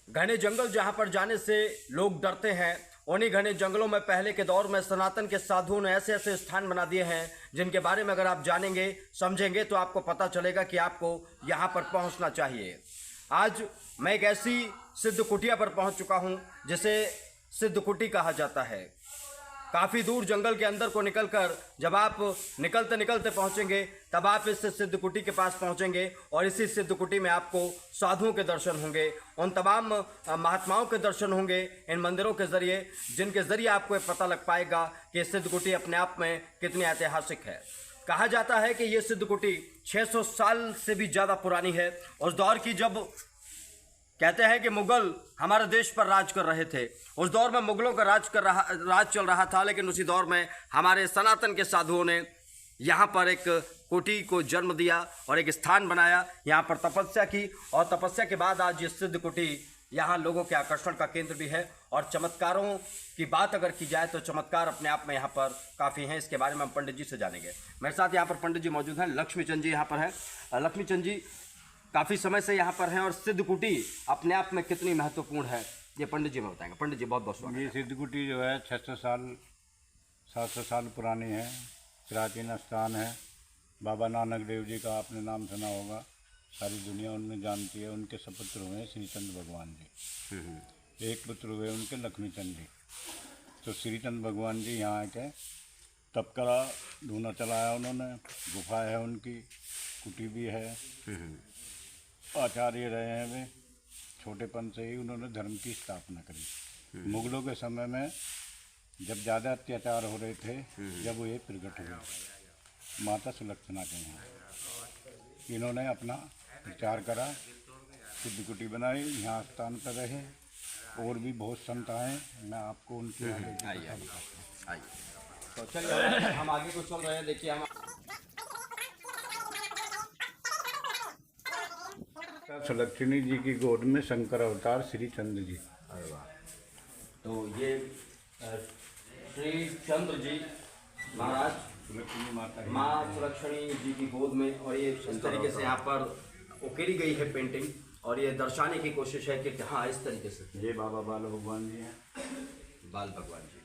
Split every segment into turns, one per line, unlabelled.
घने जंगल जहां पर जाने से लोग डरते हैं, उन्हीं घने जंगलों में पहले के दौर में सनातन के साधुओं ने ऐसे ऐसे स्थान बना दिए हैं जिनके बारे में अगर आप जानेंगे समझेंगे तो आपको पता चलेगा कि आपको यहाँ पर पहुँचना चाहिए। आज मैं एक ऐसी सिद्ध कुटिया पर पहुँच चुका हूँ जिसे सिद्ध कुटी कहा जाता है। काफ़ी दूर जंगल के अंदर को निकलकर जब आप निकलते निकलते पहुंचेंगे तब आप इस सिद्ध कुटी के पास पहुंचेंगे और इसी सिद्ध कुटी में आपको साधुओं के दर्शन होंगे, उन तमाम महात्माओं के दर्शन होंगे इन मंदिरों के ज़रिए, जिनके ज़रिए आपको ये पता लग पाएगा कि सिद्ध कुटी अपने आप में कितनी ऐतिहासिक है। कहा जाता है कि ये सिद्ध कुटी 600 साल से भी ज़्यादा पुरानी है। उस दौर की जब कहते हैं कि मुगल हमारे देश पर राज कर रहे थे, उस दौर में मुगलों का राज चल रहा था, लेकिन उसी दौर में हमारे सनातन के साधुओं ने यहाँ पर एक कुटी को जन्म दिया और एक स्थान बनाया, यहाँ पर तपस्या की और तपस्या के बाद आज ये सिद्ध कुटी यहाँ लोगों के आकर्षण का केंद्र भी है। और चमत्कारों की बात अगर की जाए तो चमत्कार अपने आप में यहाँ पर काफ़ी हैं। इसके बारे में हम पंडित जी से जानेंगे। मेरे साथ यहाँ पर पंडित जी मौजूद हैं, लक्ष्मी चंद जी यहाँ पर हैं। लक्ष्मी चंद जी काफ़ी समय से यहाँ पर हैं और सिद्ध कुटी अपने आप में कितनी महत्वपूर्ण है ये पंडित जी में बताएंगे। पंडित जी बहुत बहुत स्वागत है।
ये सिद्ध कुटी जो है 600 साल 700 साल पुरानी है, प्राचीन स्थान है। बाबा नानक देव जी का आपने नाम सुना होगा, सारी दुनिया उनमें जानती है। उनके सपुत्र हुए श्रीचंद भगवान जी, एक पुत्र हुए उनके लक्ष्मी चंद जी। तो श्रीचंद भगवान जी यहाँ के तप करा, ढूंढा चलाया उन्होंने, गुफा है उनकी, कुटी भी है, आचार्य रहे हैं वे। छोटेपन से ही उन्होंने धर्म की स्थापना करी। मुगलों के समय में जब ज़्यादा अत्याचार हो रहे थे, जब वो ये प्रकट हुए माता सुलक्षणा के यहाँ, इन्होंने अपना प्रचार करा, सिद्ध कुटी बनाई, यहाँ स्थान पर रहे। और भी बहुत संत आए, मैं आपको उनके
आइए तो चलिए हम आगे को चल रहे हैं। देखिए हम
सुलक्षणी जी की गोद में शंकर अवतार श्री चंद्र जी।
अरे वाह। तो ये श्री चंद्र जी महाराज
सुलक्षणी माता
माँ सुलक्षणी जी की गोद में, और ये इस तरीके से यहाँ पर उकेरी गई है पेंटिंग और ये दर्शाने की कोशिश है कि हाँ इस तरीके से
ये बाबा बाल भगवान जी हैं,
बाल भगवान जी।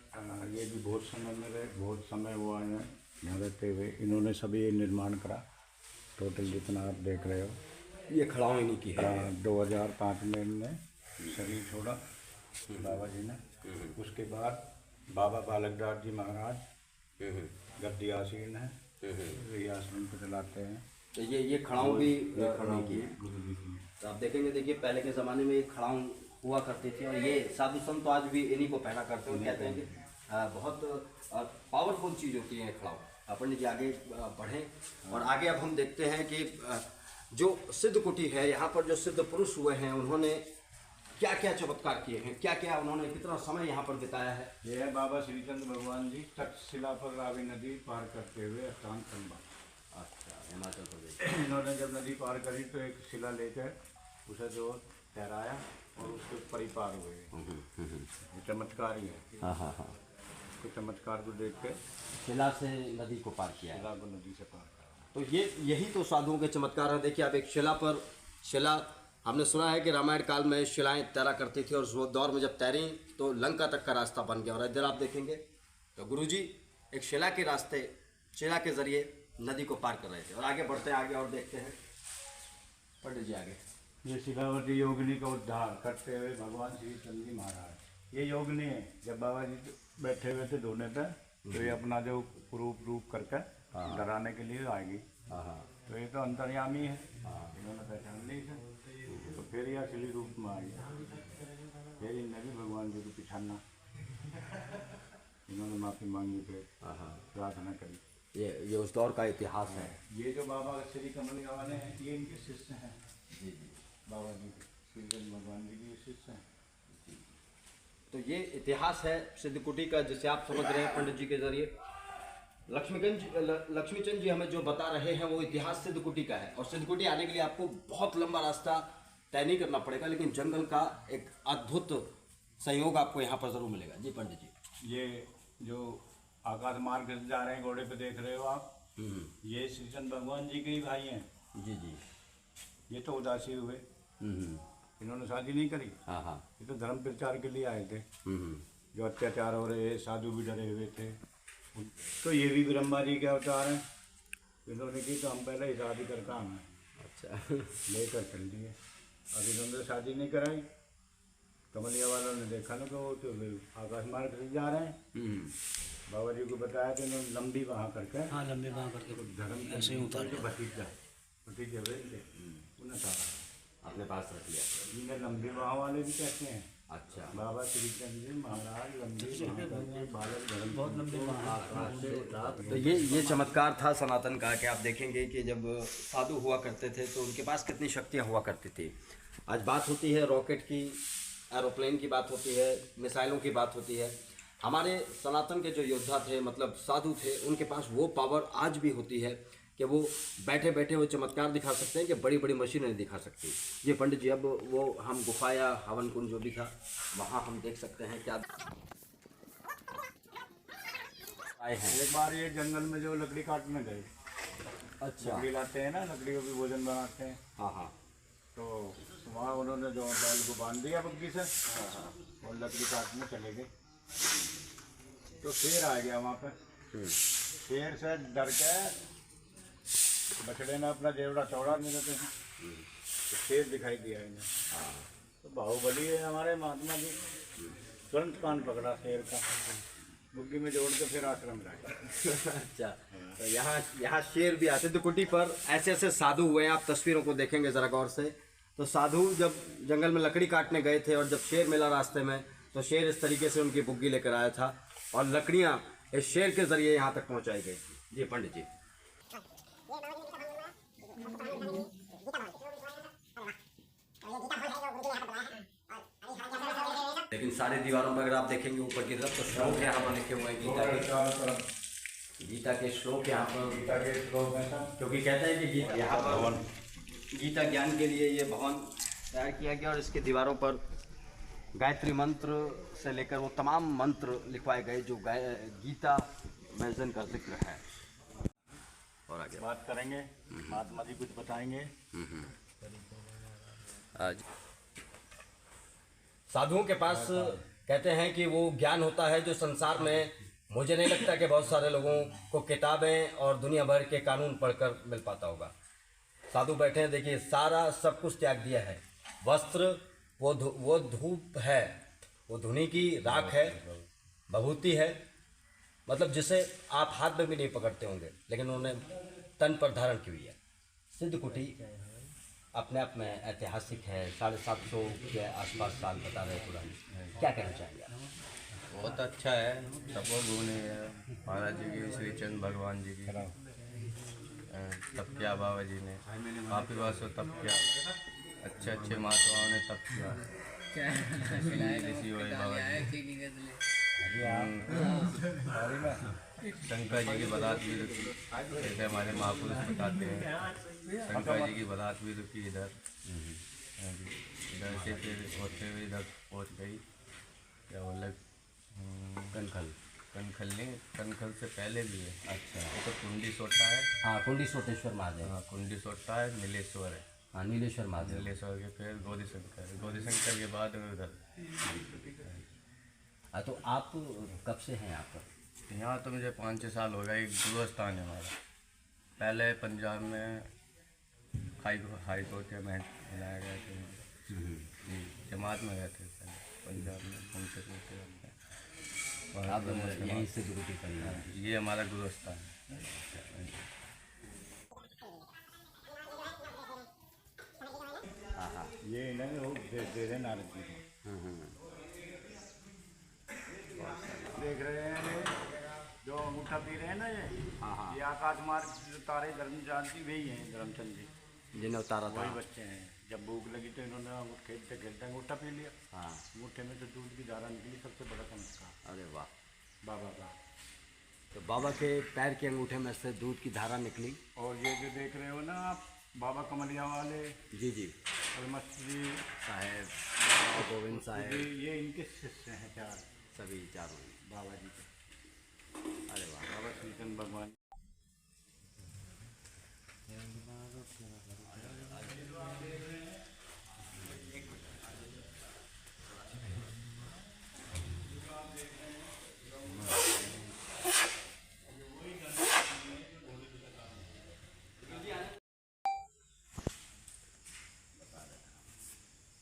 ये भी बहुत समय में रहे, बहुत समय हुआ है यहाँ रहते हुए। इन्होंने सभी ये निर्माण करा, टोटल जितना आप देख रहे हो।
ये खड़ाऊ इन्हीं की है।
2005 में इनने शरीर छोड़ा बाबा जी ने। उसके बाद बाबा बालकदास जी महाराज गद्दी आसीन है, ये आश्रम को चलाते हैं।
तो ये खड़ाऊ भी
खड़ाऊ
की
गुरु जी की।
तो आप देखेंगे, देखिए पहले के ज़माने में ये खड़ाऊ हुआ करते थे और ये साधु संत तो आज भी इन्हीं को पहना करते हैं। कहते हैं कि बहुत पावरफुल चीज़ होती है खड़ाऊ। अपन जी आगे बढ़ें और आगे अब हम देखते हैं कि जो सिद्ध कुटी है, यहाँ पर जो सिद्ध पुरुष हुए हैं उन्होंने क्या क्या चमत्कार किए हैं, क्या क्या उन्होंने कितना समय यहाँ पर बिताया है।
ये है बाबा श्रीचंद भगवान जी तक्षशिला पर रावी नदी पार करते हुए स्थान संभा।
अच्छा, हिमाचल प्रदेश।
इन्होंने जब नदी पार करी तो एक शिला लेकर उसे जो तैराया और उसके ऊपर ही पार हुए। ये चमत्कार ही है।
हाँ हाँ हाँ।
तो चमत्कार को देख के
शिला से नदी को पार किया है।
शिला को नदी से पार करा।
तो यही तो साधुओं के चमत्कार हैं। देखिए आप एक शिला हमने सुना है कि रामायण काल में शिलाएं तैरा करती थी और उस दौर में जब तैरी तो लंका तक का रास्ता बन गया। और इधर आप देखेंगे तो गुरुजी एक शिला के जरिए नदी को पार कर रहे थे। और आगे बढ़ते हैं, आगे और देखते हैं पंडित जी आगे।
ये शिलावती योगिनी का उद्धार करते हुए भगवान श्री चंद्र जी महाराज। ये योगिनी है, जब बाबा जी बैठे हुए थे धोने पे, तो ये अपना जो रूप करके डराने के लिए आएगी। तो ये तो अंतर्यामी है, इन्होंने पहचान ली है। तो फिर यह असली रूप में आई, फिर इनने भी भगवान जी को पिछाना, इन्होंने माफ़ी मांगी, फिर प्रार्थना करी।
ये उस दौर का इतिहास है।
ये जो बाबा श्री कमल वाले हैं, ये इनके शिष्य हैं।
जी।
बाबा जी श्रीचंद भगवान जी के शिष्य हैं।
तो ये इतिहास है सिद्ध कुटी का, जिसे आप समझ रहे हैं पंडित जी के जरिए। लक्ष्मीचंद जी हमें जो बता रहे हैं वो इतिहास सिद्ध कुटी का है। और सिद्ध कुटी आने के लिए आपको बहुत लंबा रास्ता तय नहीं करना पड़ेगा, लेकिन जंगल का एक अद्भुत संयोग आपको यहाँ पर जरूर मिलेगा। जी पंडित जी।
ये जो आकाश मार्ग से जा रहे हैं, घोड़े पे देख रहे हो आप, ये श्रीचंद भगवान जी के ही भाई हैं।
जी जी।
ये तो उदासी हुए, इन्होंने इन्होंने शादी नहीं करी।
हाँ हाँ।
ये तो धर्म प्रचार के लिए आए थे।
हम्म।
जो अत्याचार हो रहे, साधु भी डरे हुए थे। तो ये भी ब्रह्मा जी के अवतार हैं। इन्होंने की तो हम पहले ही शादी कर काम है
अच्छा।
लेकर चल दिए। अब इन्होंने शादी नहीं कराई। कमलिया वालों ने देखा ना कि वो तो आकाश मार्ग से जा रहे हैं। बाबा जी को बताया कि इन्होंने लंबी वहाँ करके,
हाँ लंबे बाँह करके
धर्म
ऐसे ही उतार
के भतीजे हुए थे, उन्हें उतारा।
अपने पास रख लिया।
इन्हें लंबी बाह वाले भी कहते हैं।
अच्छा।
बाबा श्री चंद्र जी महाराज लंबी बाह करके बालक धर्म
बहुत लंबे बाँह
आकाश से उतार।
तो ये चमत्कार था सनातन का कि आप देखेंगे कि जब साधु हुआ करते थे तो उनके पास कितनी शक्तियाँ हुआ करती थी। आज बात होती है रॉकेट की, एरोप्लेन की बात होती है, मिसाइलों की बात होती है। हमारे सनातन के जो योद्धा थे, मतलब साधु थे, उनके पास वो पावर आज भी होती है कि वो बैठे बैठे वो चमत्कार दिखा सकते हैं कि बड़ी बड़ी मशीनें नहीं दिखा सकती। ये पंडित जी, अब वो हम गुफा या हवन कुंड जो भी था वहाँ हम देख सकते हैं क्या आए हैं।
एक बार ये जंगल में जो लकड़ी काटने गए,
अच्छा।
लकड़ी लाते हैं ना, लकड़ियों की भोजन बनाते हैं।
हाँ हाँ।
तो वहाँ उन्होंने जो बैल को बांध दिया बग्गी से और लकड़ी काटने चले गए। तो शेर आ गया वहाँ पे। शेर से डर के बछड़े ने अपना जेवड़ा चौड़ा नहीं देते हैं, तो शेर दिखाई दिया इन्हें। तो बाहुबली है हमारे महात्मा जी। तुरंत कान पकड़ा शेर का, बुग्गी में जोड़ के फिर आश्रम लाए।
अच्छा। तो यहाँ शेर भी आते। तो कुटी पर ऐसे ऐसे साधु हुए हैं। आप तस्वीरों को देखेंगे ज़रा गौर से। तो साधु जब जंगल में लकड़ी काटने गए थे और जब शेर मिला रास्ते में, तो शेर इस तरीके से उनकी बुग्गी लेकर आया था और लकड़ियाँ इस शेर के ज़रिए यहाँ तक पहुँचाई गई। जी पंडित जी। लेकिन सारी दीवारों पर अगर आप देखेंगे ऊपर की तरफ तो श्लोक यहाँ पर लिखे हुए हैं गीता के श्लोक यहाँ पर, क्योंकि कहते हैं कि यहाँ पर गीता ज्ञान के लिए ये भवन तैयार किया गया और इसकी दीवारों पर गायत्री मंत्र से लेकर वो तमाम मंत्र लिखवाए गए जो गीता में जिनका जिक्र है। और आगे
बात करेंगे, महात्मा जी कुछ बताएंगे।
आज साधुओं के पास कहते हैं कि वो ज्ञान होता है जो संसार में मुझे नहीं लगता कि बहुत सारे लोगों को किताबें और दुनिया भर के कानून पढ़कर मिल पाता होगा। साधु बैठे हैं, देखिए सारा सब कुछ त्याग दिया है। वस्त्र वो धूप है, वो धुनी की राख है, भभूति है, मतलब जिसे आप हाथ में भी नहीं पकड़ते होंगे, लेकिन उन्होंने तन पर धारण की हुई है। सिद्ध कुटी अपने आप में ऐतिहासिक है। 750 के आसपास साल बता रहे पुरानी। क्या कहना चाहेंगे आप?
बहुत अच्छा है, तपोभूमि है। महाराज जी की, श्री चंद्र भगवान जी की तप किया, बाबा जी ने काफ़ी वर्षों तप किया। अच्छे अच्छे महात्माओं ने तप किया। ऋषि हुए बाबा जी। शंकर जी की बारात भी रुकी, जैसे हमारे महापुरुष बताते हैं। शंकर जी की बारात भी रुकी इधर। इधर से फिर होते हुए इधर पहुँच गई, क्या बोले, कनखल नहीं, कनखल से पहले भी है। अच्छा। तो कुंडी सोटा है।
हाँ, कुंडी सोटेश्वर महादेव।
हाँ, कुंडी सोटा है, नीलेश्वर है।
हाँ, नीलेश्वर महादेव।
नीलेश्वर के फिर गौरीशंकर, गौरीशंकर के बाद में उधर।
हाँ, तो आप कब से हैं यहाँ पर?
यहाँ तो मुझे 5-6 साल हो गए। एक गुरु स्थान है हमारा। पहले पंजाब में हाई कोर्ट के में बनाया गया था। जमात में गए थे पहले पंजाब में, घूमते फिरते रहते हैं।
आप यहीं से गुरु की करी है।
ये हमारा गुरु स्थान है।
ये इन्हें वो दे रहे नारद जी को। देख रहे हैं ये जो अंगूठा पी रहे हैं ना, ये आकाश मार्ग जो तारे धर्मचंद जी वही हैं, धर्मचंद जी
जिन्हें उतारा था।
वही बच्चे हैं। जब भूख लगी तो इन्होंने खेलते खेलते अंगूठा पी लिया।
हाँ।
अंगूठे में तो दूध की धारा निकली, सबसे बड़ा चमत्कार
अरे वाह।
बाबा का।
तो बाबा के पैर के अंगूठे में से दूध की धारा निकली।
और ये जो देख रहे हो ना आप, बाबा कमलिया वाले,
जी जी।
अलमस्त जी
साहेब, बाबा गोविंद साहेब,
ये इनके शिष्य हैं चार,
सभी चारों।
बाबा जी के।
अरे वाह।
बाबा श्री चंद्र भगवान।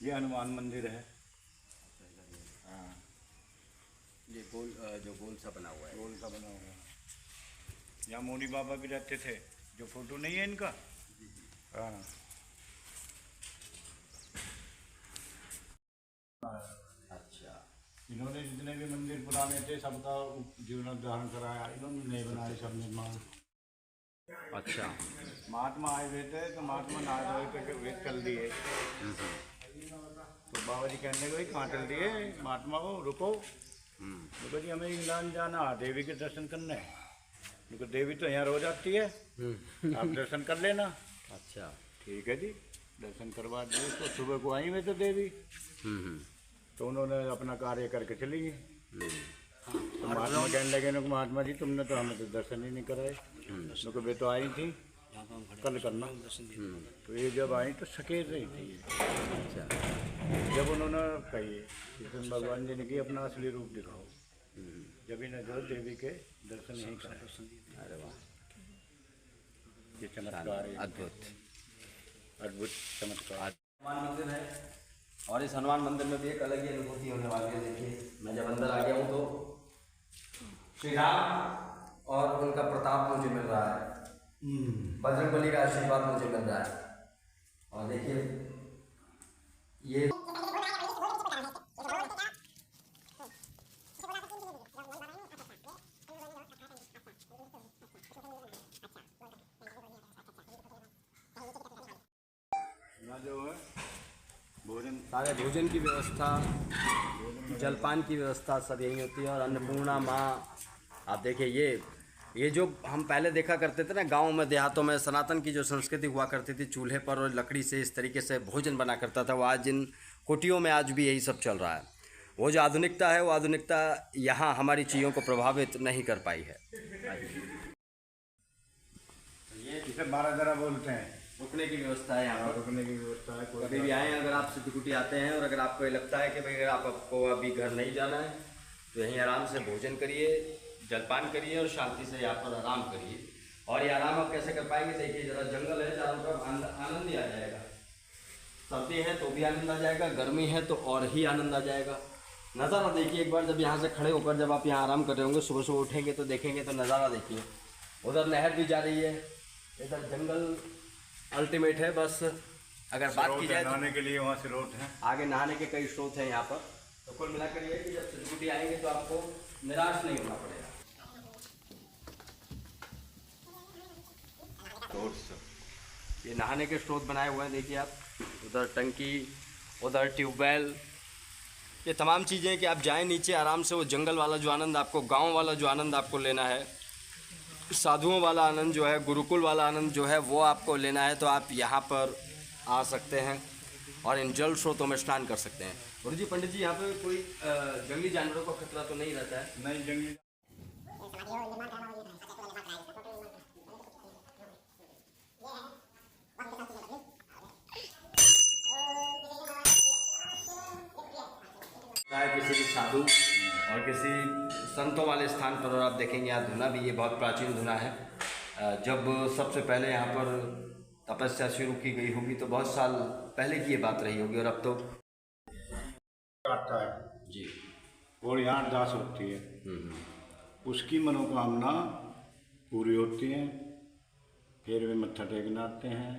ये हनुमान मंदिर है। हाँ,
ये गोल जो गोल सा बना हुआ है।
गोल का बना हुआ है। यहाँ मोनी बाबा भी रहते थे, जो फोटो नहीं है इनका। हाँ,
अच्छा,
इन्होंने जितने भी मंदिर पुराने थे सबका जीर्णोद्धारण कराया, इन्होंने नहीं बनाए सब निर्माण।
अच्छा,
महात्मा आए हुए थे तो महात्मा नहा धोए करके वे चल दिए। तो बाबा जी कहने लगे, कहाँ चल दिए महात्मा को, रुको। देखो जी हमें इंग्लैंड जाना, देवी के दर्शन करने। देखो देवी तो यहाँ रोज आती है, आप दर्शन कर लेना।
अच्छा,
ठीक है जी, दर्शन करवा दिए। तो सुबह को आई हुए तो देवी, तो उन्होंने अपना कार्य करके चली गई। तो महात्मा कहने लगे ना, महात्मा जी तुमने तो हमें तो दर्शन ही नहीं कराए। क्योंकि वे तो आई थी कल करना। तो ये जब आई तो सकेत रही थी।
अच्छा,
जब उन्होंने कही कृष्ण भगवान जी ने कि अपना असली रूप दिखाओ, जब इन्हें जो देवी के दर्शन नहीं कराए।
अरे वाह,
ये चमत्कार है,
अद्भुत
अद्भुत चमत्कार।
हनुमान मंदिर है और इस हनुमान मंदिर में भी एक अलग ही अनुभूति होने वाली है। देखिए, मैं जब अंदर आ गया हूँ तो श्री राम और उनका प्रताप मुझे मिल रहा है, बजरंगबली का आशीर्वाद मुझे मिल रहा है। और देखिए ये
यहाँ जो है भोजन,
सारे भोजन की व्यवस्था, जलपान की व्यवस्था सब यही होती है। और अन्नपूर्णा माँ, आप देखिए ये जो हम पहले देखा करते थे ना गाँव में देहातों में, सनातन की जो संस्कृति हुआ करती थी, चूल्हे पर और लकड़ी से इस तरीके से भोजन बना करता था, वो आज इन कुटियों में आज भी यही सब चल रहा है। वो जो आधुनिकता है, वो आधुनिकता यहाँ हमारी चीज़ों को प्रभावित नहीं कर पाई है।
इसे 12 दरा बोलते हैं।
रुकने की व्यवस्था है यहाँ पर,
रुकने की व्यवस्था है।
कभी भी आएँ, अगर आप सिद्धकुटी आते हैं और अगर आपको ये लगता है कि भाई अगर आपको अभी घर नहीं जाना है तो यहीं आराम से भोजन करिए, जलपान करिए और शांति से यहाँ पर आराम करिए। और ये आराम आप कैसे कर पाएंगे, देखिए जरा जंगल है चारों तरफ, आनंद ही आ जाएगा। सर्दी है तो भी आनंद आ जाएगा, गर्मी है तो और ही आनंद आ जाएगा। नज़ारा देखिए एक बार, जब यहाँ से खड़े होकर जब आप यहाँ आराम कर रहे होंगे, सुबह सुबह उठेंगे तो देखेंगे तो नज़ारा देखिए। उधर नहर भी जा रही है, इधर जंगल अल्टीमेट है। बस अगर बात की जाए
नहाने के लिए वहाँ स्रोत है,
आगे नहाने के कई स्रोत हैं यहाँ पर। तो कुल मिलाकर ये है कि जब सिद्धकुटी आएंगे तो आपको निराश नहीं होना पड़ेगा। ये नहाने के स्रोत बनाए हुए हैं, देखिए आप, उधर टंकी, उधर ट्यूबवेल, ये तमाम चीज़ें कि आप जाएं नीचे आराम से। वो जंगल वाला जो आनंद आपको, गांव वाला जो आनंद आपको लेना है, साधुओं वाला आनंद जो है, गुरुकुल वाला आनंद जो है, वो आपको लेना है तो आप यहाँ पर आ सकते हैं और इन जल स्रोतों में स्नान कर सकते हैं। गुरु जी, पंडित जी, यहाँ पे कोई जंगली जानवरों का खतरा तो नहीं रहता है?
नहीं जंगली।
किसी भी साधु और किसी संतों वाले स्थान पर, और आप देखेंगे यहाँ धुना भी, ये बहुत प्राचीन धुना है। जब सबसे पहले यहाँ पर तपस्या शुरू की गई होगी तो बहुत साल पहले की ये बात रही होगी, और अब तो
आता है
जी,
और यहाँ अरदास होती है, उसकी मनोकामना पूरी होती है। फिर वे मत्था टेकने आते हैं,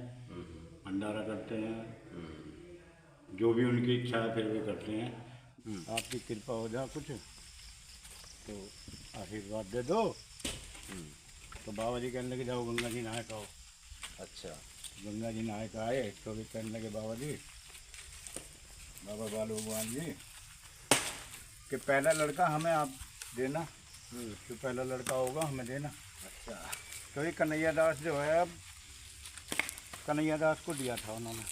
भंडारा करते हैं, जो भी उनकी इच्छा है फिर वे करते हैं। आपकी कृपा हो जाए कुछ तो आशीर्वाद दे दो। तो बाबा जी कहने लगे जाओ गंगा जी नहाए का हो।
अच्छा,
गंगा जी नहाए का आए तो भी कहने लगे बाबा जी, बाबा बालू भगवान जी कि पहला लड़का हमें आप देना, जो पहला लड़का होगा हमें देना।
अच्छा,
तो ये कन्हैया दास जो है, अब कन्हैया दास को दिया था उन्होंने।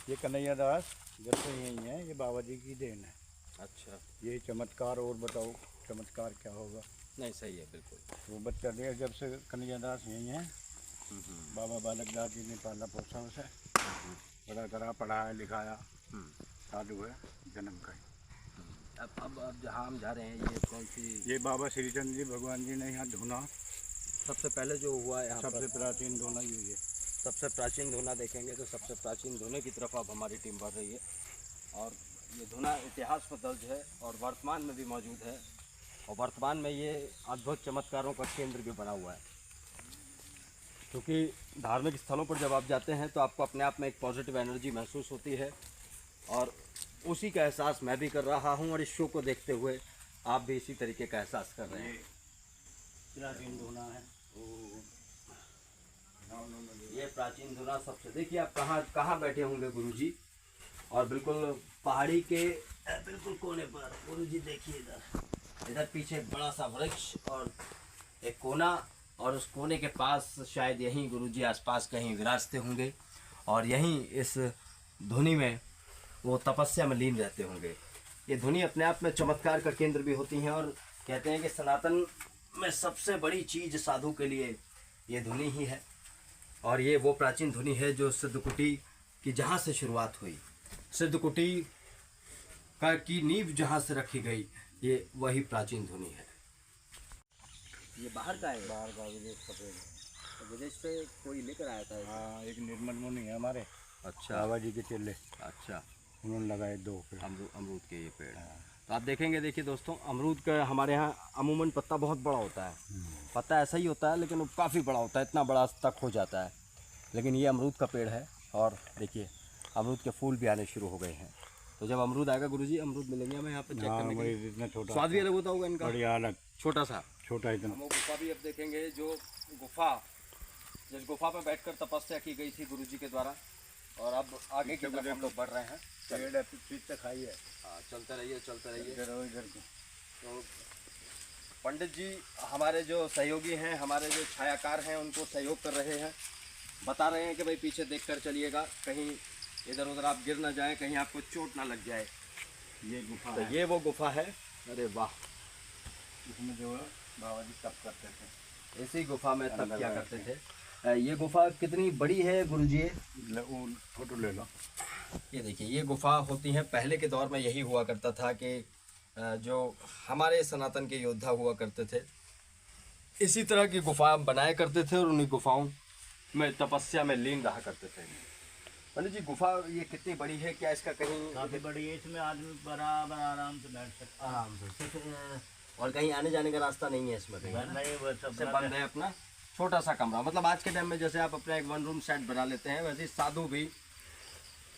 ये कन्हैया दास जब से यही है, ये बाबा जी की देन है।
अच्छा,
यही चमत्कार, और बताओ चमत्कार क्या होगा।
नहीं सही है बिल्कुल।
वो बच्चा दिया जब से कन्हैया दास यही है, बाबा बालक दास जी ने पाला पोसा उसे, बड़ा करा, पढ़ाया लिखाया, साधु है जन्म का ही।
अब जहाँ हम जा रहे हैं, ये कौन सी?
ये बाबा श्रीचंद जी भगवान जी ने यहाँ धुना,
सबसे पहले जो हुआ यहाँ
सबसे प्राचीन धुना ये है।
सबसे प्राचीन धुना देखेंगे तो सबसे प्राचीन धुने की तरफ अब हमारी टीम बढ़ रही है। और ये धुना इतिहास में दर्ज है और वर्तमान में भी मौजूद है, और वर्तमान में ये अद्भुत चमत्कारों का केंद्र भी बना हुआ है। क्योंकि धार्मिक स्थलों पर जब आप जाते हैं तो आपको अपने आप में एक पॉजिटिव एनर्जी महसूस होती है, और उसी का एहसास मैं भी कर रहा हूँ, और इस शो को देखते हुए आप भी इसी तरीके का एहसास कर रहे हैं।
प्राचीन धुना है।
ये प्राचीन धुना सबसे, देखिए आप कहाँ बैठे होंगे गुरुजी, और बिल्कुल पहाड़ी के बिल्कुल कोने पर। गुरुजी देखिए इधर पीछे एक बड़ा सा वृक्ष और एक कोना, और उस कोने के पास शायद यहीं गुरुजी आसपास कहीं विराजते होंगे, और यहीं इस धुनी में वो तपस्या में लीन रहते होंगे। ये धुनी अपने आप में चमत्कार का केंद्र भी होती हैं, और कहते हैं कि सनातन में सबसे बड़ी चीज़ साधु के लिए ये धुनी ही है। और ये वो प्राचीन धुनी है जो सिद्धकुटी की जहाँ से शुरुआत हुई, सिद्धकुटी का की नींव जहाँ से रखी गई, ये वही प्राचीन धुनी है। ये बाहर का है?
बाहर का, विदेश का पेड़ है।
तो विदेश से कोई लेकर आया था?
हाँ, एक निर्मल मुनि है हमारे,
अच्छा,
बाबा जी के चेले,
अच्छा।
उन्होंने लगाए 2 पेड़।
अमरूद के ये पेड़। तो आप देखेंगे, देखिए दोस्तों, अमरूद का हमारे यहाँ अमूमन पत्ता बहुत बड़ा होता है, पत्ता ऐसा ही होता है लेकिन वो काफ़ी बड़ा होता है, इतना बड़ा तक हो जाता है। लेकिन ये अमरूद का पेड़ है, और देखिए अमरूद के फूल भी आने शुरू हो गए हैं। तो जब अमरूद आएगा गुरुजी, अमरूद मिलेंगे हमें यहाँ पे चेक करने के लिए।
इतना छोटा
स्वाद भी अलग होता होगा इनका,
बढ़िया अलग,
छोटा सा।
छोटा इतना।
हम वो गुफा भी अब देखेंगे, जो गुफा, जिस गुफा पर बैठकर तपस्या की गई थी गुरुजी के द्वारा। और अब आगे की तरफ हम लोग बढ़ रहे हैं।
पेड़ पीछे तक आई है।
हाँ, चलते रहिए चलते रहिए।
इधर को।
तो पंडित जी हमारे जो सहयोगी हैं, हमारे जो छायाकार हैं, उनको सहयोग कर रहे हैं, बता रहे हैं कि भाई पीछे देखकर चलिएगा, कहीं इधर उधर आप गिर ना जाए, कहीं आपको चोट ना लग जाए।
ये गुफा
तो
है।
ये वो गुफा है। अरे वाह,
इसमें जो है बाबा जी तप करते थे।
इसी गुफा में तप किया करते थे। ये गुफा कितनी बड़ी है गुरुजी?
फोटो ले लो।
ये देखिए, ये गुफा होती है, पहले के दौर में यही हुआ करता था कि जो हमारे सनातन के योद्धा हुआ करते थे, इसी तरह की गुफा बनाया करते थे, और उन्हीं गुफाओं में तपस्या में लीन रहा करते थे। पंडित जी, गुफा ये कितनी बड़ी है? क्या इसका कहीं
काफी बड़ी है, इसमें आदमी बराबर आराम से बैठ सकता है।
आराम से, और कहीं आने जाने का रास्ता नहीं है इसमें कहीं?
नहीं, वो सब
से बंद है अपना छोटा सा कमरा। मतलब आज के टाइम में जैसे आप अपना एक 1 रूम सेट बना लेते हैं, वैसे ही साधु भी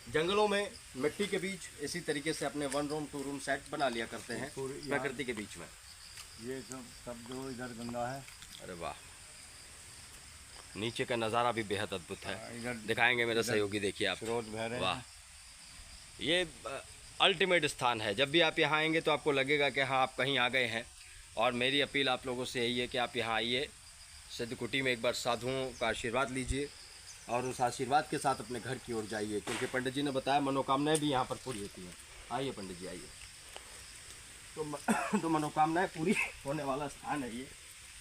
जंगलों में मिट्टी के बीच इसी तरीके से अपने 1 रूम 2 रूम सेट बना लिया करते हैं प्रकृति के बीच में।
ये सब जो इधर गंगा है।
अरे वाह, नीचे का नज़ारा भी बेहद अद्भुत है।
इधर
दिखाएंगे मेरे सहयोगी, देखिए आप।
स्रोत बह रहे
वाह,
हैं।
ये अल्टीमेट स्थान है। जब भी आप यहाँ आएंगे तो आपको लगेगा कि हाँ, आप कहीं आ गए हैं। और मेरी अपील आप लोगों से यही है कि आप यहाँ आइए, सिद्धकुटी में एक बार साधुओं का आशीर्वाद लीजिए, और उस आशीर्वाद के साथ अपने घर की ओर जाइए, क्योंकि पंडित जी ने बताया मनोकामनाएं भी यहाँ पर पूरी होती हैं। आइए पंडित जी, आइए। तो मनोकामनाएं पूरी होने वाला स्थान है ये,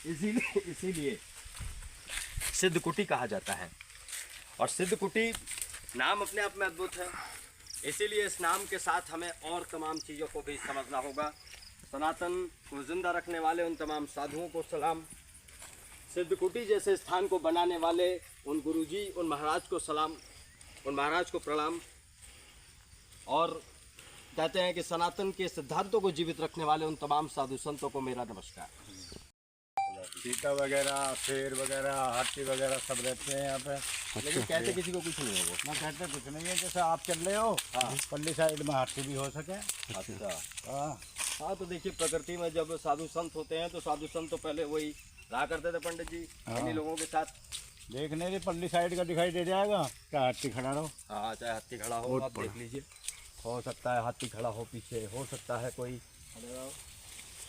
इसीलिए सिद्धकुटी कहा जाता है। और सिद्धकुटी नाम अपने आप में अद्भुत है, इसीलिए इस नाम के साथ हमें और तमाम चीज़ों को भी समझना होगा। सनातन को जिंदा रखने वाले उन तमाम साधुओं को सलाम, सिद्धकुटी जैसे स्थान को बनाने वाले उन गुरुजी, उन महाराज को सलाम, उन महाराज को प्रणाम। और कहते हैं कि सनातन के सिद्धांतों को जीवित रखने वाले उन तमाम साधु संतों को मेरा नमस्कार।
चीता वगैरह, शेर वगैरह, हाथी वगैरह सब रहते हैं यहाँ पे।
लेकिन कहते किसी को कुछ नहीं है वो।
ना कहते कुछ नहीं है, जैसे आप चल रहे हो पल्ली साइड में हाथी भी हो सके।
अच्छा,
हाँ,
हाँ। तो देखिए, प्रकृति में जब साधु संत होते हैं तो साधु संत तो पहले वही रहा करते थे पंडित जी, इन्हीं लोगों के साथ।
देखने से पल्ली साइड का दिखाई दे जाएगा, क्या हाथी खड़ा रहो।
हाँ, चाहे हाथी खड़ा हो, आप देख लीजिए, हो सकता है हाथी खड़ा हो, पीछे हो सकता है कोई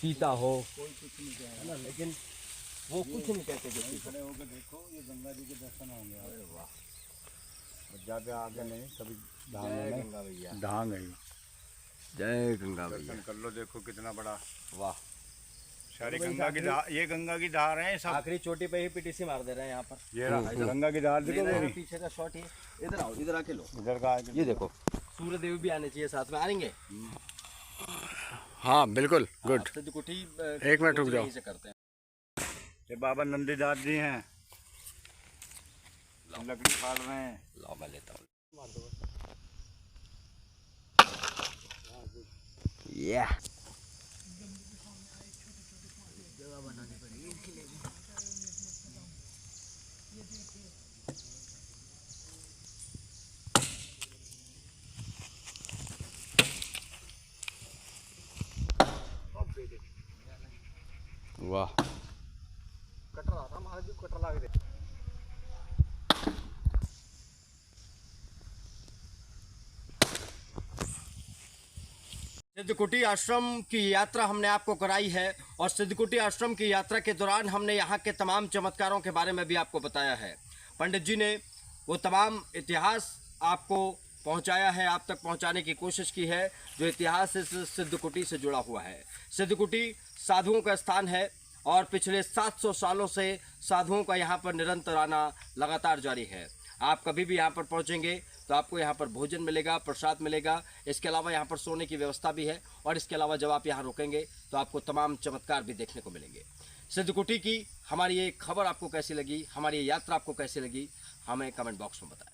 चीता हो,
कोई कुछ नहीं कहेगा
ना, लेकिन वो कुछ नहीं कहते किसी को।
खड़े होकर देखो, ये गंगा जी के दर्शन होंगे।
अरे वाह,
ज़्यादा आगे नहीं, कभी
जय गंगा भैया,
ढांग है।
जय गंगा भैया।
दर्शन कर लो, देखो कितना बड़ा।
वाह,
सारी गंगा की धार, ये गंगा की धार है सब।
आखिरी चोटी पे ही पीटीसी मार दे रहे हैं यहाँ पर।
ये गंगा की धार देखो मेरी।
पीछे का शॉट ही, इधर आओ, इधर आके लो।
इधर का
ये देखो, सूर्य देव भी आने चाहिए साथ में, आएंगे।
हाँ बिल्कुल, गुड।
सिद्धकुटी
एक मिनट रुक जाओ।
से करते हैं।
ये बाबा नंदीदास जी हैं। लकड़ी फाड़ रहे हैं।
लाओ मैं लेता हूँ। वाह,
कटर आता हमारे भी कटर लाग दे।
सिद्धकुटी आश्रम की यात्रा हमने आपको कराई है और सिद्धकुटी आश्रम की यात्रा के दौरान हमने यहाँ के तमाम चमत्कारों के बारे में भी आपको बताया है। पंडित जी ने वो तमाम इतिहास आपको पहुँचाया है, आप तक पहुँचाने की कोशिश की है जो इतिहास इस सिद्धकुटी से जुड़ा हुआ है। सिद्धकुटी साधुओं का स्थान है और पिछले 700 सालों से साधुओं का यहाँ पर निरंतर आना लगातार जारी है। आप कभी भी यहाँ पर पहुँचेंगे तो आपको यहाँ पर भोजन मिलेगा, प्रसाद मिलेगा। इसके अलावा यहाँ पर सोने की व्यवस्था भी है और इसके अलावा जब आप यहाँ रुकेंगे तो आपको तमाम चमत्कार भी देखने को मिलेंगे। सिद्धकुटी की हमारी ये खबर आपको कैसी लगी, हमारी ये यात्रा आपको कैसी लगी, हमें कमेंट बॉक्स में बताएं।